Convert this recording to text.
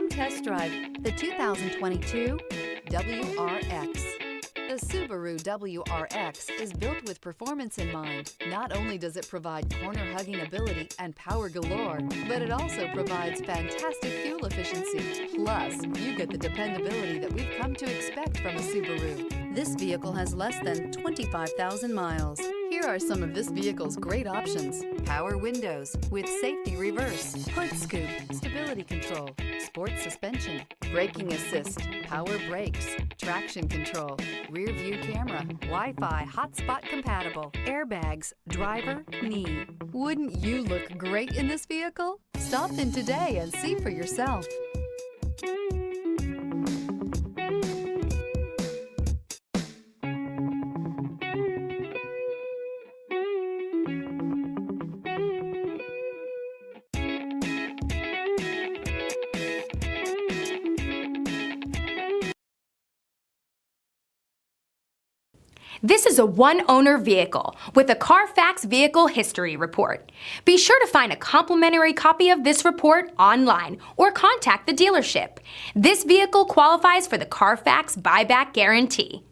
Come test drive the 2022 WRX. The Subaru WRX is built with performance in mind. Not only does it provide corner-hugging ability and power galore, but it also provides fantastic fuel efficiency. Plus, you get the dependability that we've come to expect from a Subaru. This vehicle has less than 25,000 miles. Here are some of this vehicle's great options: power windows with safety reverse, hood scoop, stability control, sports suspension, braking assist, power brakes, traction control, rear view camera, Wi-Fi hotspot compatible, airbags, driver, knee. Wouldn't you look great in this vehicle? Stop in today and see for yourself. This is a one-owner vehicle with a Carfax Vehicle History Report. Be sure to find a complimentary copy of this report online or contact the dealership. This vehicle qualifies for the Carfax Buyback Guarantee.